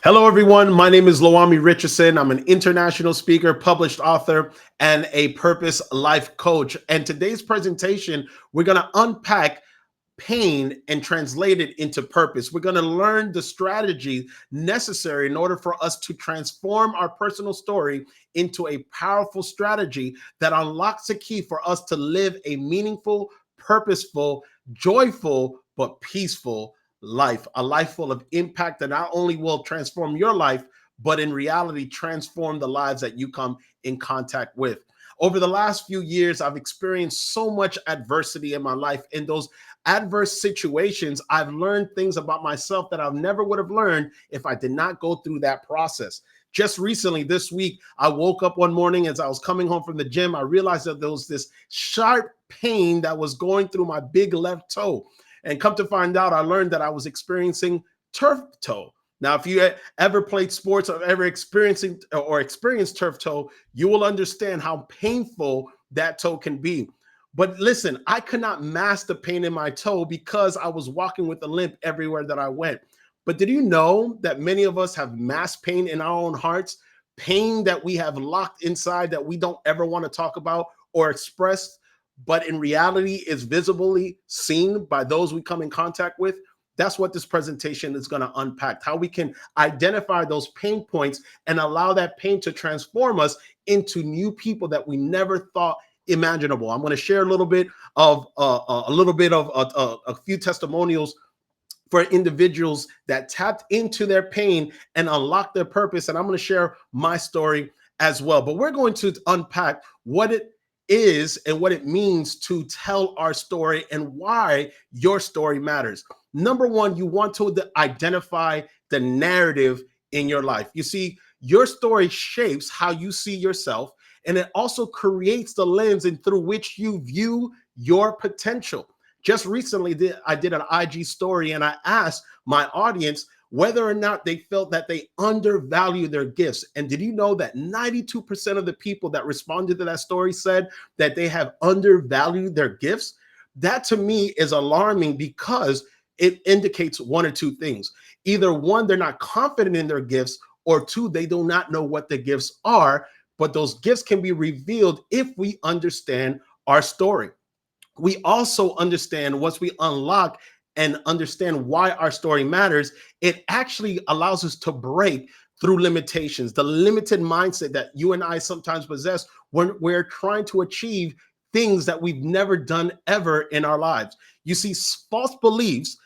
Hello, everyone. My name is Loami Richardson. I'm an international speaker, published author, and a purpose life coach. And today's presentation, we're going to unpack pain and translate it into purpose. We're going to learn the strategy necessary in order for us to transform our personal story into a powerful strategy that unlocks the key for us to live a meaningful, purposeful, joyful, but peaceful life, a life full of impact that not only will transform your life, but in reality, transform the lives that you come in contact with. Over the last few years, I've experienced so much adversity in my life. In those adverse situations, I've learned things about myself that I never would have learned if I did not go through that process. Just recently, this week, I woke up one morning as I was coming home from the gym. I realized that there was this sharp pain that was going through my big left toe. And come to find out, I learned that I was experiencing turf toe. Now, if you ever played sports or ever experienced turf toe, you will understand how painful that toe can be. But listen, I could not mask the pain in my toe because I was walking with a limp everywhere that I went. But did you know that many of us have mass pain in our own hearts? Pain that we have locked inside that we don't ever want to talk about or express, but in reality is visibly seen by those we come in contact with? That's what this presentation is going to unpack, how we can identify those pain points and allow that pain to transform us into new people that we never thought imaginable. I'm going to share a few testimonials for individuals that tapped into their pain and unlocked their purpose. And I'm going to share my story as well. But we're going to unpack what it is and what it means to tell our story and why your story matters. Number one, you want to identify the narrative in your life. You see, your story shapes how you see yourself, and it also creates the lens and through which you view your potential. Just recently, I did an IG story and I asked my audience whether or not they felt that they undervalue their gifts. And did you know that 92% of the people that responded to that story said that they have undervalued their gifts? That to me is alarming because it indicates one or two things. Either one, they're not confident in their gifts, or two, they do not know what the gifts are. But those gifts can be revealed if we understand our story. We also understand, once we unlock and understand why our story matters, it actually allows us to break through limitations, the limited mindset that you and I sometimes possess when we're trying to achieve things that we've never done ever in our lives. You see, false beliefs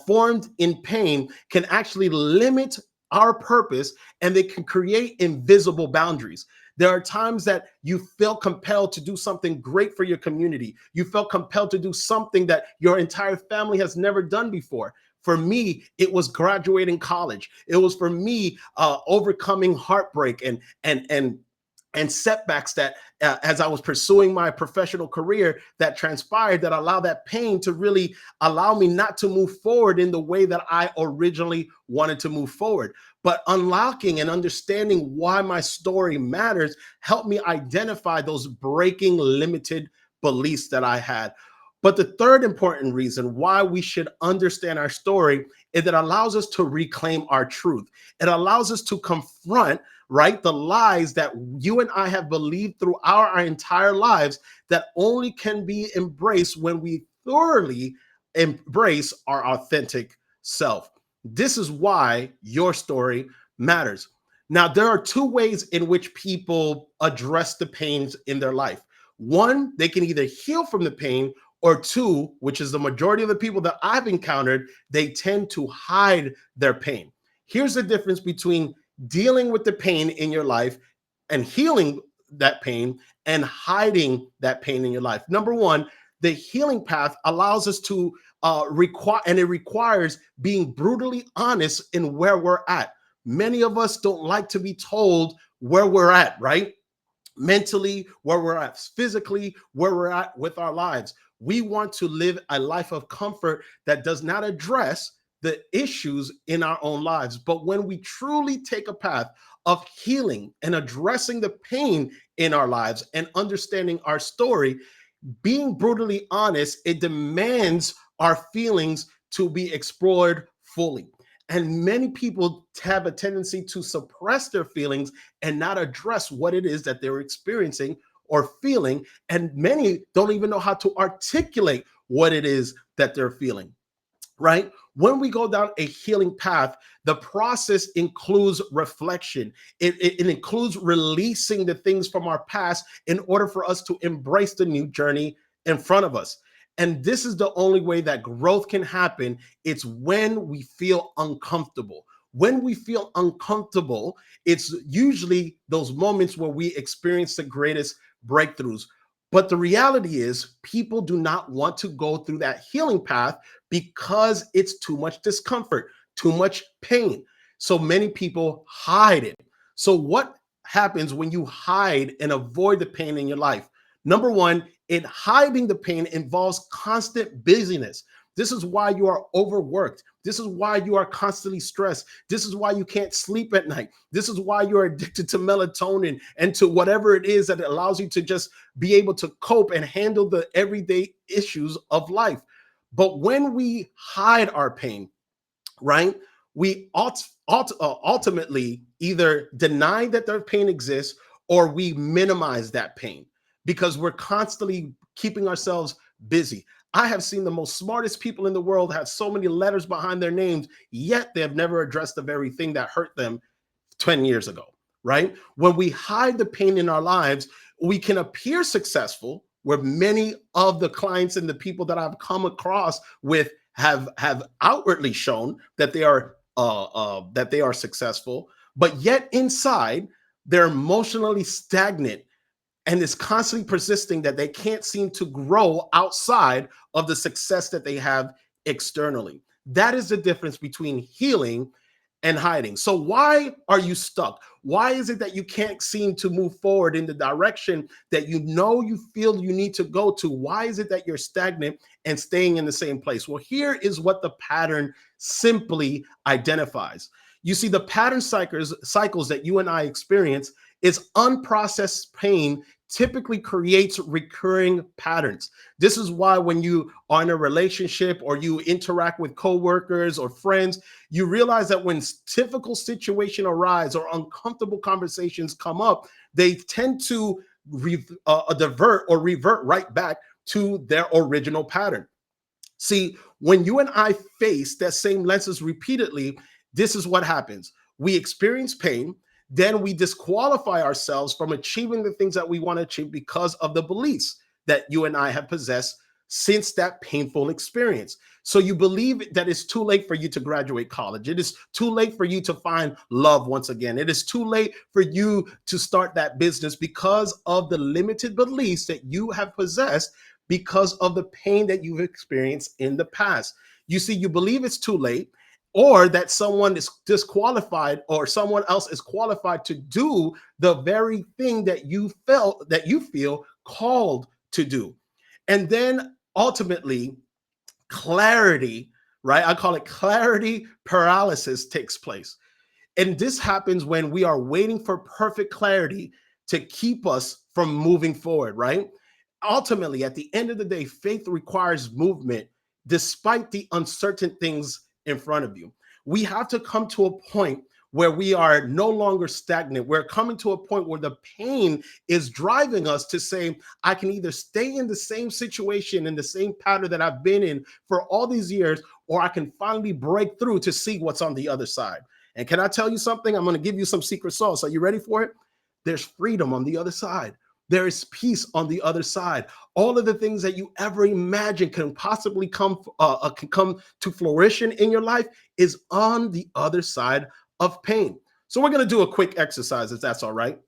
formed in pain can actually limit our purpose, and they can create invisible boundaries. There are times that you feel compelled to do something great for your community. You felt compelled to do something that your entire family has never done before. For me, it was graduating college. It was for me overcoming heartbreak and setbacks that as I was pursuing my professional career that transpired, that allowed that pain to really allow me not to move forward in the way that I originally wanted to move forward. But unlocking and understanding why my story matters helped me identify those breaking limited beliefs that I had. But the third important reason why we should understand our story is that it allows us to reclaim our truth. It allows us to confront, right, the lies that you and I have believed throughout our entire lives that only can be embraced when we thoroughly embrace our authentic self. This is why your story matters. Now, there are two ways in which people address the pains in their life. One, they can either heal from the pain, or two, which is the majority of the people that I've encountered, they tend to hide their pain. Here's the difference between dealing with the pain in your life and healing that pain and hiding that pain in your life. Number one, the healing path allows us to it requires being brutally honest in where we're at. Many of us don't like to be told where we're at, right? Mentally, where we're at, physically, where we're at with our lives. We want to live a life of comfort that does not address the issues in our own lives. But when we truly take a path of healing and addressing the pain in our lives and understanding our story, being brutally honest, it demands our feelings to be explored fully. And many people have a tendency to suppress their feelings and not address what it is that they're experiencing or feeling. And many don't even know how to articulate what it is that they're feeling, right? When we go down a healing path, the process includes reflection. It includes releasing the things from our past in order for us to embrace the new journey in front of us. And this is the only way that growth can happen. It's when we feel uncomfortable. When we feel uncomfortable, it's usually those moments where we experience the greatest breakthroughs. But the reality is, people do not want to go through that healing path because it's too much discomfort, too much pain. So many people hide it. So, what happens when you hide and avoid the pain in your life? Number one, in hiding the pain involves constant busyness. This is why you are overworked. This is why you are constantly stressed. This is why you can't sleep at night. This is why you're addicted to melatonin and to whatever it is that allows you to just be able to cope and handle the everyday issues of life. But when we hide our pain, right, we ultimately either deny that their pain exists or we minimize that pain because we're constantly keeping ourselves busy. I have seen the most smartest people in the world have so many letters behind their names, yet they have never addressed the very thing that hurt them 10 years ago, right? When we hide the pain in our lives, we can appear successful, where many of the clients and the people that I've come across with have outwardly shown that they are successful, but yet inside they're emotionally stagnant and it's constantly persisting that they can't seem to grow outside of the success that they have externally. That is the difference between healing and hiding. So why are you stuck? Why is it that you can't seem to move forward in the direction that you feel you need to go to? Why is it that you're stagnant and staying in the same place? Well, here is what the pattern simply identifies. You see, the pattern cycles that you and I experience is unprocessed pain typically creates recurring patterns. This is why when you are in a relationship or you interact with coworkers or friends, you realize that when difficult situations arise or uncomfortable conversations come up, they tend to divert or revert right back to their original pattern. See, when you and I face that same lenses repeatedly, this is what happens. We experience pain, then we disqualify ourselves from achieving the things that we want to achieve because of the beliefs that you and I have possessed since that painful experience. So you believe that it's too late for you to graduate college. It is too late for you to find love once again. It is too late for you to start that business because of the limited beliefs that you have possessed because of the pain that you've experienced in the past. You see, you believe it's too late, or that someone is disqualified or someone else is qualified to do the very thing that you feel called to do. And then ultimately clarity, right? I call it clarity paralysis takes place. And this happens when we are waiting for perfect clarity to keep us from moving forward, right? Ultimately, at the end of the day, faith requires movement despite the uncertain things in front of you. We have to come to a point where we are no longer stagnant. We're coming to a point where the pain is driving us to say, I can either stay in the same situation, in the same pattern that I've been in for all these years, or I can finally break through to see what's on the other side. And can I tell you something? I'm going to give you some secret sauce. Are you ready for it? There's freedom on the other side. There is peace on the other side. All of the things that you ever imagine can possibly come to fruition in your life is on the other side of pain. So we're going to do a quick exercise, if that's all right.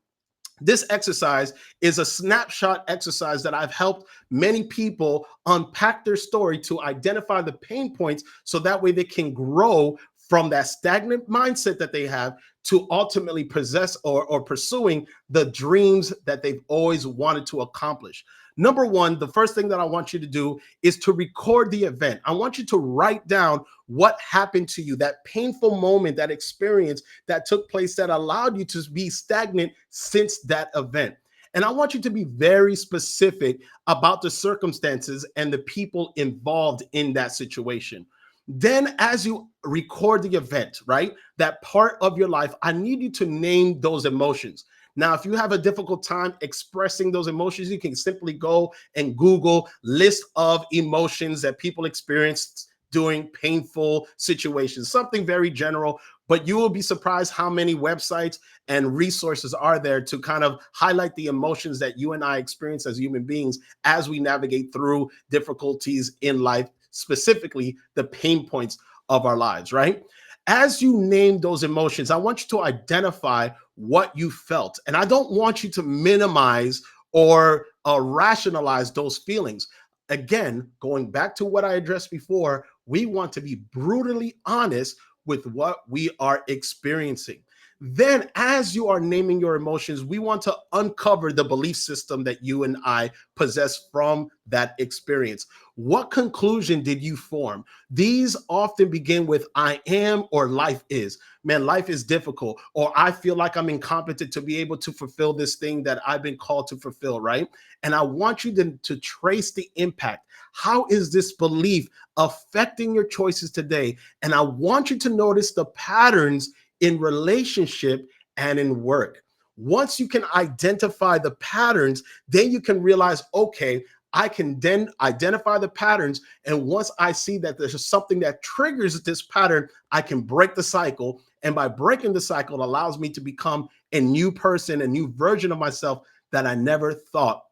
This exercise is a snapshot exercise that I've helped many people unpack their story to identify the pain points so that way they can grow from that stagnant mindset that they have to ultimately possess or pursuing the dreams that they've always wanted to accomplish. Number one, the first thing that I want you to do is to record the event. I want you to write down what happened to you, that painful moment, that experience that took place that allowed you to be stagnant since that event. And I want you to be very specific about the circumstances and the people involved in that situation. Then, as you record the event, right, that part of your life, I need you to name those emotions. Now, if you have a difficult time expressing those emotions, you can simply go and Google list of emotions that people experience during painful situations, something very general, but you will be surprised how many websites and resources are there to kind of highlight the emotions that you and I experience as human beings as we navigate through difficulties in life, specifically the pain points of our lives, right? As you name those emotions, I want you to identify what you felt. And I don't want you to minimize or rationalize those feelings. Again, going back to what I addressed before, we want to be brutally honest with what we are experiencing. Then, as you are naming your emotions, we want to uncover the belief system that you and I possess from that experience. What conclusion did you form? These often begin with I am or life is. Man, life is difficult, or I feel like I'm incompetent to be able to fulfill this thing that I've been called to fulfill, right? And I want you to trace the impact. How is this belief affecting your choices today? And I want you to notice the patterns in relationship and in work. Once you can identify the patterns, then you can realize, okay, I can then identify the patterns. And once I see that there's something that triggers this pattern, I can break the cycle. And by breaking the cycle, it allows me to become a new person, a new version of myself that I never thought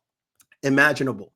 imaginable.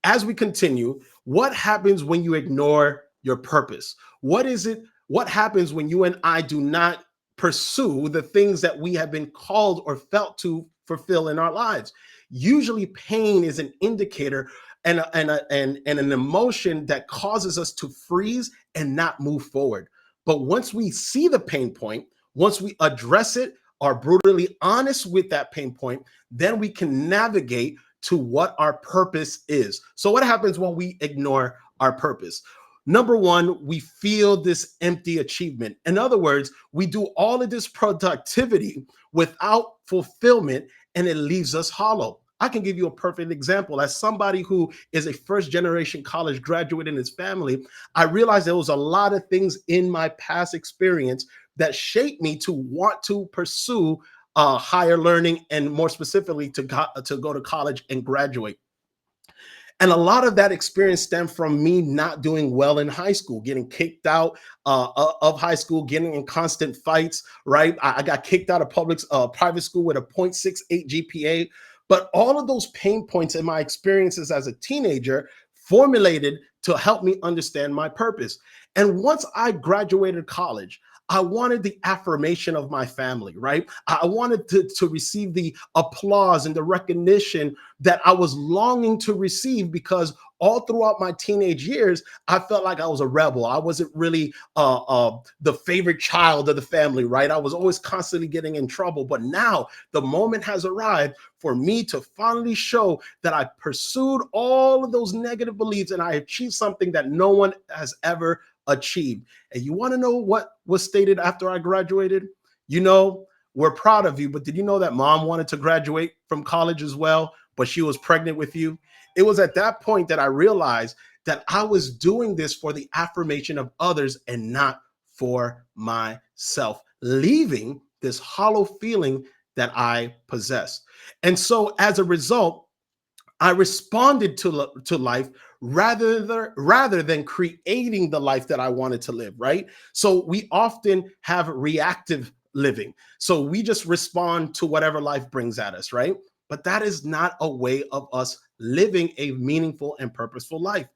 As we continue, what happens when you ignore your purpose? What is it? What happens when you and I do not pursue the things that we have been called or felt to fulfill in our lives? Usually, pain is an indicator and an emotion that causes us to freeze and not move forward. But once we see the pain point, once we address it, are brutally honest with that pain point, then we can navigate to what our purpose is. So, what happens when we ignore our purpose? Number one, we feel this empty achievement. In other words, we do all of this productivity without fulfillment and it leaves us hollow. I can give you a perfect example. As somebody who is a first generation college graduate in his family, I realized there was a lot of things in my past experience that shaped me to want to pursue higher learning and more specifically to go to college and graduate. And a lot of that experience stemmed from me not doing well in high school, getting kicked out of high school, getting in constant fights, right? I got kicked out of private school with a 0.68 GPA. But all of those pain points in my experiences as a teenager formulated to help me understand my purpose. And once I graduated college, I wanted the affirmation of my family, right? I wanted to receive the applause and the recognition that I was longing to receive because all throughout my teenage years, I felt like I was a rebel. I wasn't really the favorite child of the family, right? I was always constantly getting in trouble. But now the moment has arrived for me to finally show that I pursued all of those negative beliefs and I achieved something that no one has ever achieved. And you want to know what was stated after I graduated? You know, we're proud of you, but did you know that mom wanted to graduate from college as well, but she was pregnant with you? It was at that point that I realized that I was doing this for the affirmation of others and not for myself, leaving this hollow feeling that I possessed. And so as a result, I responded to life rather than creating the life that I wanted to live, right? So we often have reactive living. So we just respond to whatever life brings at us, right? But that is not a way of us living a meaningful and purposeful life.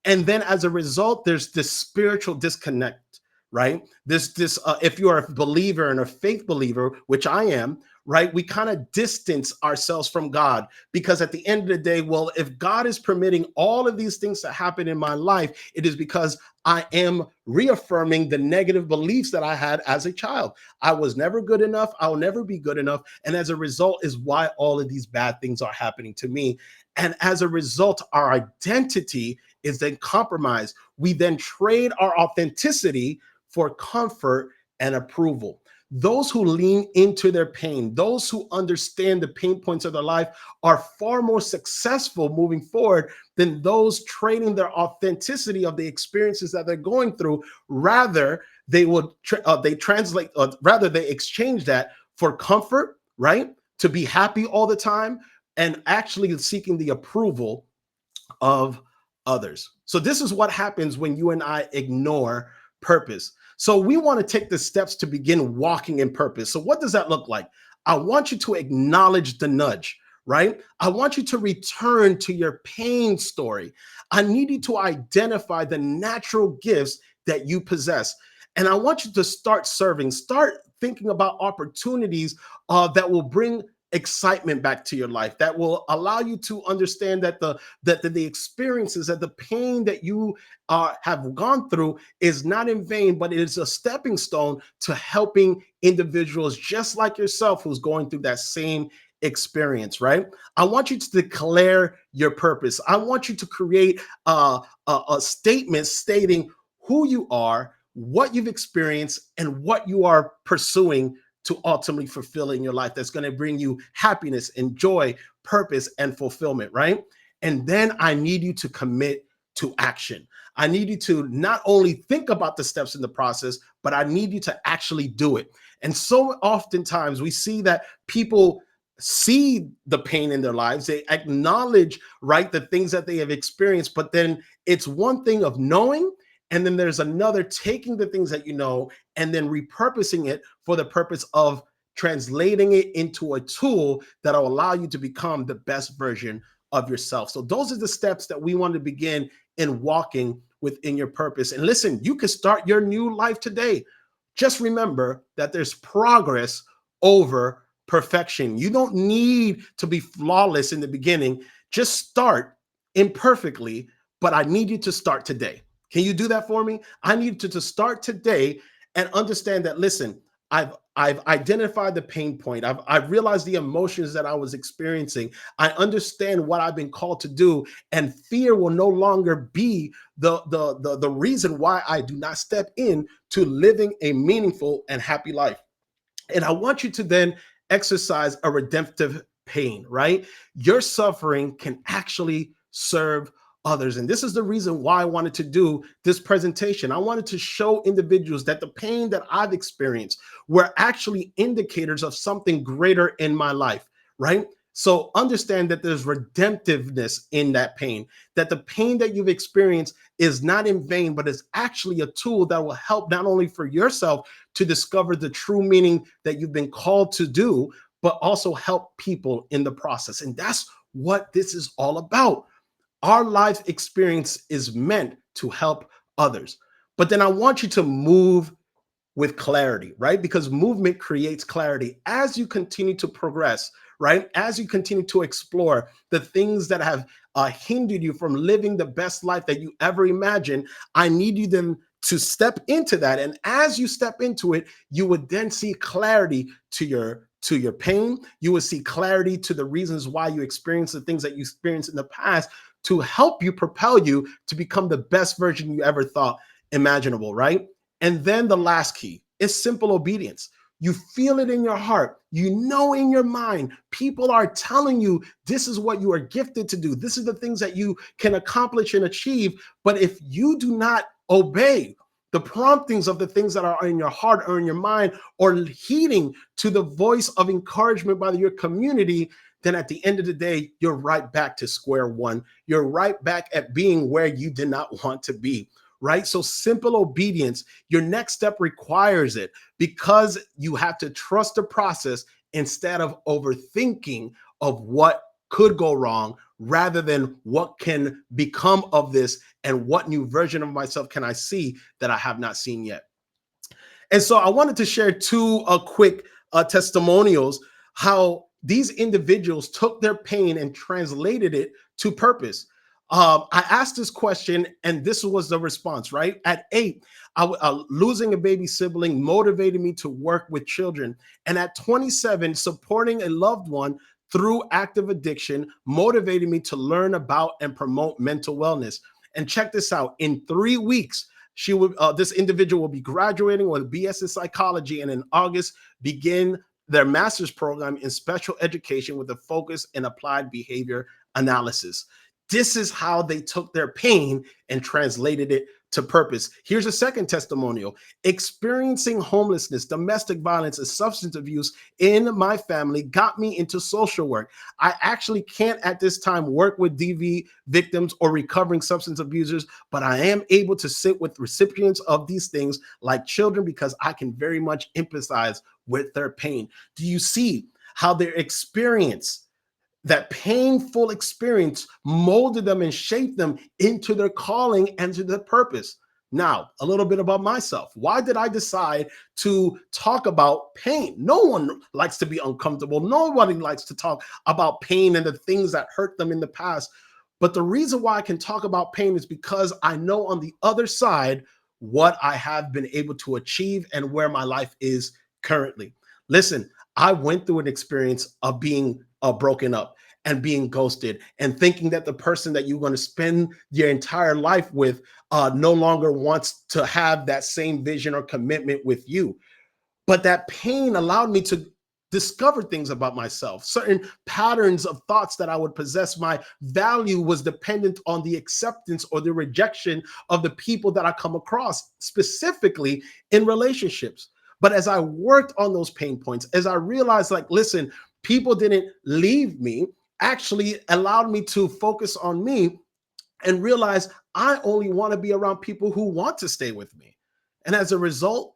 And then as a result, there's this spiritual disconnect, right? This if you're a believer and a faith believer, which I am, right, we kind of distance ourselves from God because at the end of the day, well, if God is permitting all of these things to happen in my life, it is because I am reaffirming the negative beliefs that I had as a child. I was never good enough. I'll never be good enough. And as a result is why all of these bad things are happening to me. And as a result, our identity is then compromised. We then trade our authenticity for comfort and approval. Those who lean into their pain, those who understand the pain points of their life, are far more successful moving forward than those trading their authenticity of the experiences that they're going through. Rather, they translate, rather they exchange that for comfort, right? To be happy all the time, and actually seeking the approval of others. So this is what happens when you and I ignore purpose. So we want to take the steps to begin walking in purpose. So what does that look like? I want you to acknowledge the nudge, right? I want you to return to your pain story. I need you to identify the natural gifts that you possess. And I want you to start serving, start thinking about opportunities that will bring excitement back to your life, that will allow you to understand that the experiences, that the pain that you have gone through is not in vain, but it is a stepping stone to helping individuals just like yourself who's going through that same experience, right? I want you to declare your purpose. I want you to create a statement stating who you are, what you've experienced, and what you are pursuing to ultimately fulfill in your life, that's going to bring you happiness and joy, purpose, and fulfillment, right? And then I need you to commit to action. I need you to not only think about the steps in the process, but I need you to actually do it. And so oftentimes we see that people see the pain in their lives, they acknowledge, right, the things that they have experienced, but then it's one thing of knowing, and then there's another taking the things that you know and then repurposing it for the purpose of translating it into a tool that will allow you to become the best version of yourself. So those are the steps that we want to begin in walking within your purpose. And listen, you can start your new life today. Just remember that there's progress over perfection. You don't need to be flawless in the beginning. Just start imperfectly, but I need you to start today. Can you do that for me? I need to start today and understand that, listen, I've identified the pain point. I've realized the emotions that I was experiencing. I understand what I've been called to do, and fear will no longer be the reason why I do not step in to living a meaningful and happy life. And I want you to then exercise a redemptive pain, right? Your suffering can actually serve others. And this is the reason why I wanted to do this presentation. I wanted to show individuals that the pain that I've experienced were actually indicators of something greater in my life, right? So understand that there's redemptiveness in that pain, that the pain that you've experienced is not in vain, but is actually a tool that will help not only for yourself to discover the true meaning that you've been called to do, but also help people in the process. And that's what this is all about. Our life experience is meant to help others. But then I want you to move with clarity, right? Because movement creates clarity as you continue to progress, right? As you continue to explore the things that have hindered you from living the best life that you ever imagined. I need you then to step into that. And as you step into it, you would then see clarity to your pain. You will see clarity to the reasons why you experience the things that you experienced in the past, to help you propel you to become the best version you ever thought imaginable, right? And then the last key is simple obedience. You feel it in your heart. You know in your mind, people are telling you this is what you are gifted to do. This is the things that you can accomplish and achieve. But if you do not obey the promptings of the things that are in your heart or in your mind, or heeding to the voice of encouragement by your community, then at the end of the day, you're right back to square one. You're right back at being where you did not want to be, right? So simple obedience, your next step requires it, because you have to trust the process instead of overthinking of what could go wrong, rather than what can become of this and what new version of myself can I see that I have not seen yet. And so I wanted to share two quick testimonials, how these individuals took their pain and translated it to purpose. I asked this question, and this was the response, right? At 8, losing a baby sibling motivated me to work with children. And at 27, supporting a loved one through active addiction motivated me to learn about and promote mental wellness. And check this out, in 3 weeks, This individual will be graduating with a BS in psychology, and in August begin their master's program in special education with a focus in applied behavior analysis. This is how they took their pain and translated it to purpose. Here's a second testimonial. Experiencing homelessness, domestic violence, and substance abuse in my family got me into social work. I actually can't at this time work with DV victims or recovering substance abusers, but I am able to sit with recipients of these things like children because I can very much empathize with their pain. Do you see how their experience, that painful experience, molded them and shaped them into their calling and to their purpose? Now, a little bit about myself. Why did I decide to talk about pain? No one likes to be uncomfortable. Nobody likes to talk about pain and the things that hurt them in the past. But the reason why I can talk about pain is because I know on the other side what I have been able to achieve and where my life is currently. Listen, I went through an experience of being broken up and being ghosted and thinking that the person that you're going to spend your entire life with no longer wants to have that same vision or commitment with you. But that pain allowed me to discover things about myself, certain patterns of thoughts that I would possess. My value was dependent on the acceptance or the rejection of the people that I come across, specifically in relationships. But as I worked on those pain points, as I realized, like, listen, people didn't leave me, actually allowed me to focus on me and realize I only want to be around people who want to stay with me. And as a result,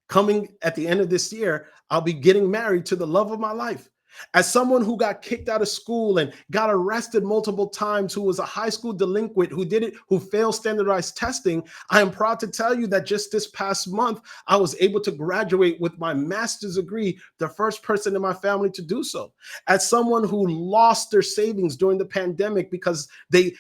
coming at the end of this year, I'll be getting married to the love of my life. As someone who got kicked out of school and got arrested multiple times, who was a high school delinquent, who failed standardized testing, I am proud to tell you that just this past month, I was able to graduate with my master's degree, the first person in my family to do so. As someone who lost their savings during the pandemic because they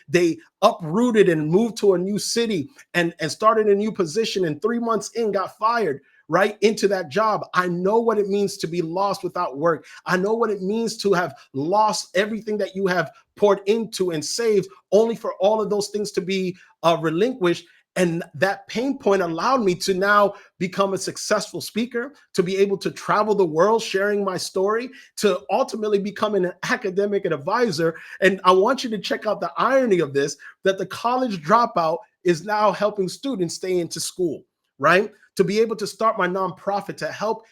uprooted and moved to a new city and started a new position, and 3 months in got fired, right into that job. I know what it means to be lost without work. I know what it means to have lost everything that you have poured into and saved, only for all of those things to be relinquished. And that pain point allowed me to now become a successful speaker, to be able to travel the world sharing my story, to ultimately become an academic advisor. And I want you to check out the irony of this, that the college dropout is now helping students stay into school, right? To be able to start my nonprofit to help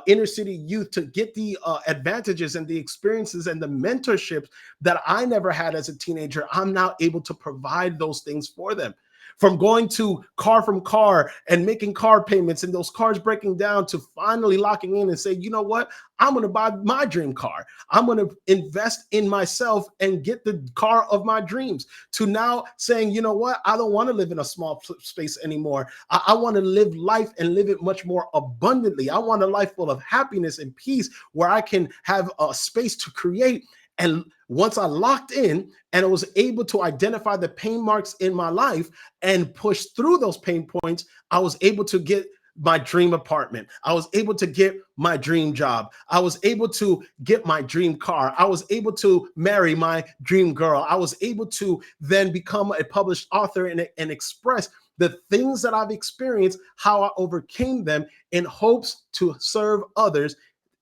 inner city youth to get the advantages and the experiences and the mentorships that I never had as a teenager. I'm now able to provide those things for them. From going to car from car and making car payments and those cars breaking down, to finally locking in and say, you know what, I'm going to buy my dream car. I'm going to invest in myself and get the car of my dreams, to now saying, you know what, I don't want to live in a small space anymore. I want to live life and live it much more abundantly. I want a life full of happiness and peace where I can have a space to create. And once I locked in and I was able to identify the pain marks in my life and push through those pain points, I was able to get my dream apartment. I was able to get my dream job. I was able to get my dream car. I was able to marry my dream girl. I was able to then become a published author and express the things that I've experienced, how I overcame them, in hopes to serve others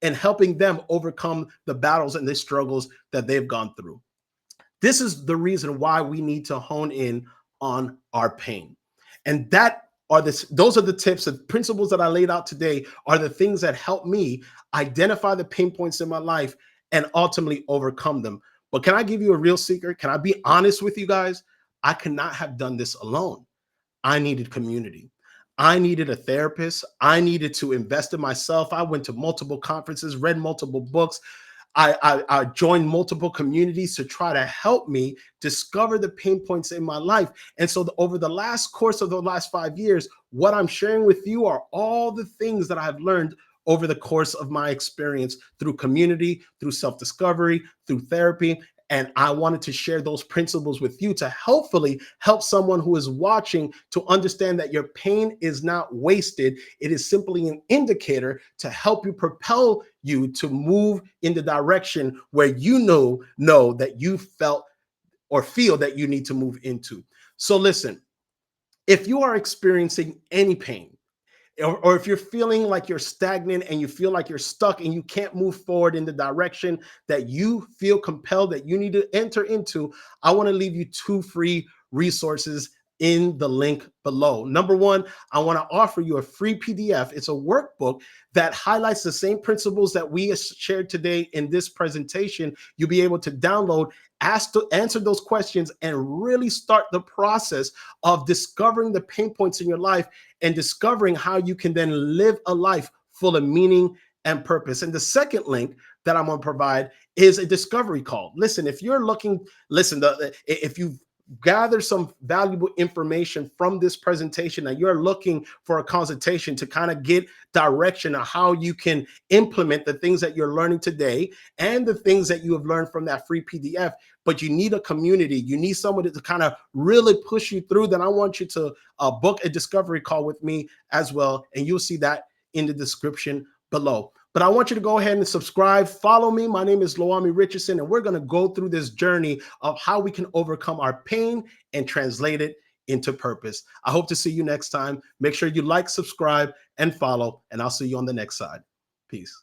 and helping them overcome the battles and the struggles that they've gone through. This is the reason why we need to hone in on our pain. And those are the tips and principles that I laid out today, are the things that help me identify the pain points in my life and ultimately overcome them. But can I give you a real secret? Can I be honest with you guys? I could not have done this alone. I needed community. I needed a therapist. I needed to invest in myself. I went to multiple conferences, read multiple books. I joined multiple communities to try to help me discover the pain points in my life. And so over the course of the last 5 years, what I'm sharing with you are all the things that I've learned over the course of my experience through community, through self-discovery, through therapy. And I wanted to share those principles with you to hopefully help someone who is watching to understand that your pain is not wasted. It is simply an indicator to help you, propel you to move in the direction where you know that you felt or feel that you need to move into. So listen, If you are experiencing any pain, or if you're feeling like you're stagnant and you feel like you're stuck and you can't move forward in the direction that you feel compelled that you need to enter into, I want to leave you two free resources in the link below. Number one, I want to offer you a free PDF. It's a workbook that highlights the same principles that we shared today in this presentation. You'll be able to download, ask to answer those questions, and really start the process of discovering the pain points in your life and discovering how you can then live a life full of meaning and purpose. And the second link that I'm going to provide is a discovery call. Listen, if you're looking, if you gather some valuable information from this presentation and you're looking for a consultation to kind of get direction on how you can implement the things that you're learning today and the things that you have learned from that free PDF, but you need a community, you need somebody to kind of really push you through, then I want you to book a discovery call with me as well. And you'll see that in the description below. But I want you to go ahead and subscribe, follow me. My name is Loami Richardson, and we're going to go through this journey of how we can overcome our pain and translate it into purpose. I hope to see you next time. Make sure you like, subscribe, and follow, and I'll see you on the next side. Peace.